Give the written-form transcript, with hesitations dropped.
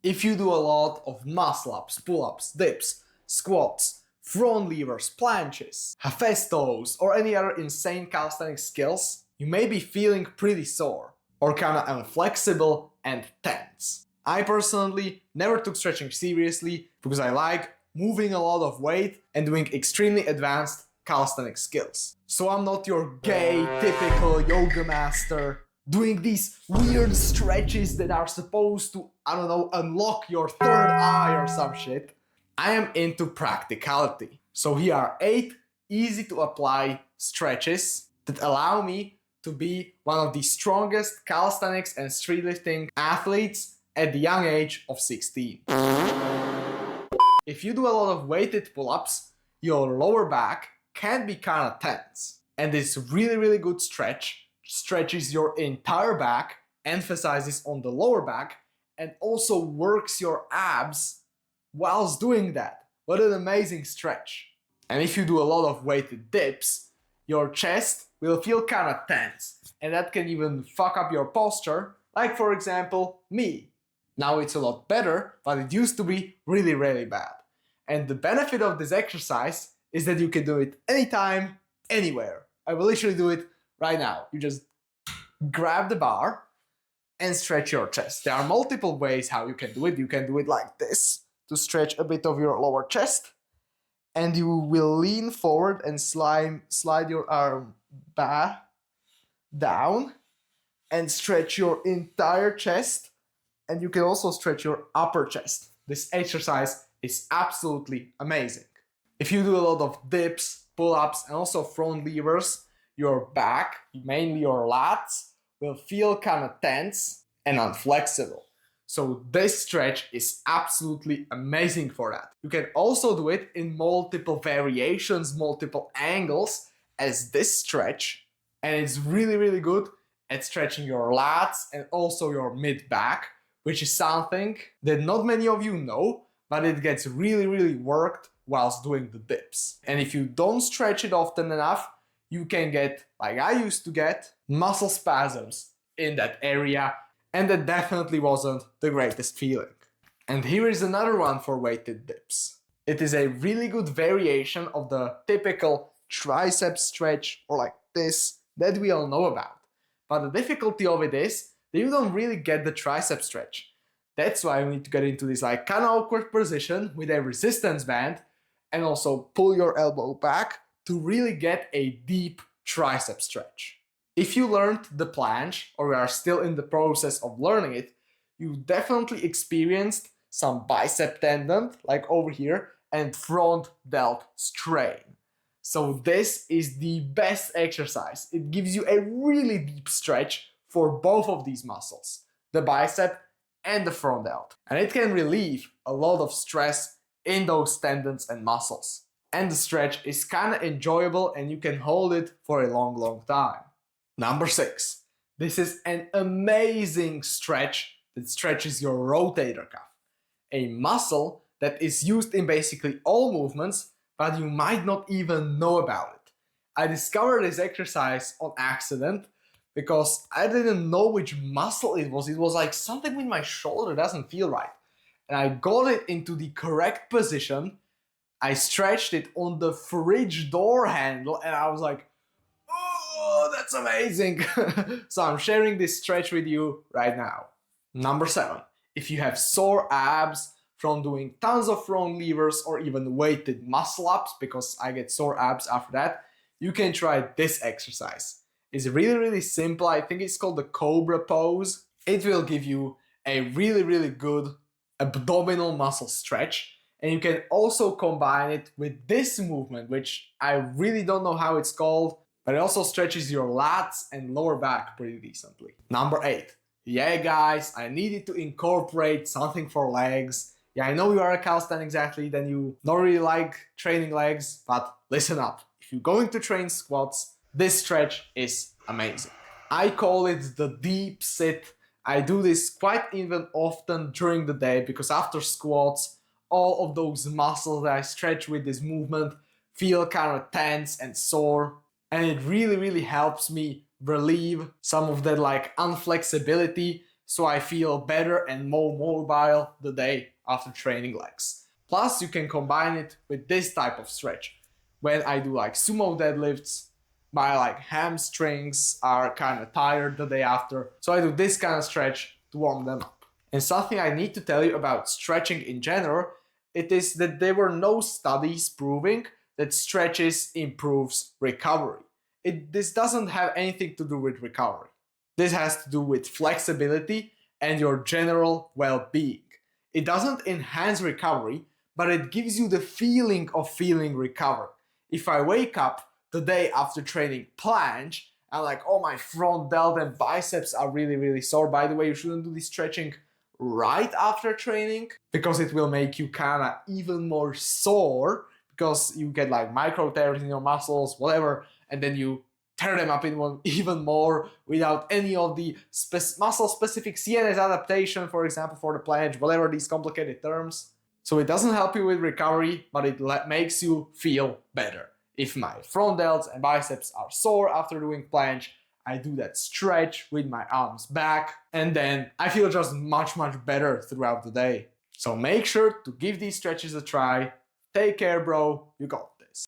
If you do a lot of muscle-ups, pull-ups, dips, squats, front levers, planches, Hephaestos, or any other insane calisthenics skills, you may be feeling pretty sore or kinda inflexible and tense. I personally never took stretching seriously because I like moving a lot of weight and doing extremely advanced calisthenic skills. So I'm not your gay, typical yoga master doing these weird stretches that are supposed to, I don't know, unlock your third eye or some shit. I am into practicality. So here are 8 easy to apply stretches that allow me to be one of the strongest calisthenics and streetlifting athletes at the young age of 16. If you do a lot of weighted pull-ups, your lower back can be kind of tense. And this really good stretch stretches your entire back, emphasizes on the lower back, and also works your abs whilst doing that. What an amazing stretch. And if you do a lot of weighted dips, your chest will feel kind of tense, and that can even fuck up your posture, like for example, me. Now it's a lot better, but it used to be really bad. And the benefit of this exercise is that you can do it anytime, anywhere. I will literally do it right now. You just grab the bar and stretch your chest. There are multiple ways how you can do it. You can do it like this to stretch a bit of your lower chest, and you will lean forward and slide your arm back down and stretch your entire chest, and you can also stretch your upper chest. This exercise is absolutely amazing. If you do a lot of dips, pull-ups, and also front levers, your back, mainly your lats, will feel kind of tense and unflexible. So this stretch is absolutely amazing for that. You can also do it in multiple variations, multiple angles as this stretch, and it's really good at stretching your lats and also your mid-back, which is something that not many of you know, but it gets really worked whilst doing the dips. And if you don't stretch it often enough, you can get, like I used to get, muscle spasms in that area, and that definitely wasn't the greatest feeling. And here is another one for weighted dips. It is a really good variation of the typical tricep stretch, or like this, that we all know about. But the difficulty of it is that you don't really get the tricep stretch. That's why you need to get into this like kind of awkward position with a resistance band and also pull your elbow back to really get a deep tricep stretch. If you learned the planche, or are still in the process of learning it, you definitely experienced some bicep tendon, like over here, and front delt strain. So this is the best exercise. It gives you a really deep stretch for both of these muscles, the bicep and the front delt. And it can relieve a lot of stress in those tendons and muscles. And the stretch is kind of enjoyable, and you can hold it for a long time. Number 6. This is an amazing stretch that stretches your rotator cuff, a muscle that is used in basically all movements, but you might not even know about it. I discovered this exercise on accident because I didn't know which muscle it was. It was like something with my shoulder doesn't feel right. And I got it into the correct position. I stretched it on the fridge door handle, and I was like, oh, that's amazing. So I'm sharing this stretch with you right now. Number 7. If you have sore abs from doing tons of front levers or even weighted muscle ups, because I get sore abs after that, you can try this exercise. It's really simple. I think it's called the cobra pose. It will give you a really good abdominal muscle stretch. And you can also combine it with this movement, which I really don't know how it's called, but it also stretches your lats and lower back pretty decently. Number 8. Yeah guys, I needed to incorporate something for legs. Yeah, I know you are a calisthenics athlete and you don't really like training legs, but listen up. If you're going to train squats, this stretch is amazing. I call it the deep sit. I do this quite even often during the day because after squats, all of those muscles that I stretch with this movement feel kind of tense and sore, and it really helps me relieve some of that like unflexibility, so I feel better and more mobile the day after training legs. Plus, you can combine it with this type of stretch. When I do like sumo deadlifts, my like hamstrings are kind of tired the day after, so I do this kind of stretch to warm them up. And something I need to tell you about stretching in general, it is that there were no studies proving that stretches improves recovery. This doesn't have anything to do with recovery. This has to do with flexibility and your general well-being. It doesn't enhance recovery, but it gives you the feeling of feeling recovered. If I wake up the day after training planche, I'm like, oh, my front delt and biceps are really sore. By the way, you shouldn't do this stretching right after training because it will make you kind of even more sore because you get like micro tears in your muscles, whatever, and then you tear them up even more without any of the muscle-specific CNS adaptation, for example, for the planche, whatever these complicated terms. So it doesn't help you with recovery, but it makes you feel better. If my front delts and biceps are sore after doing planche, I do that stretch with my arms back, and then I feel just much better throughout the day. So make sure to give these stretches a try. Take care, bro. You go.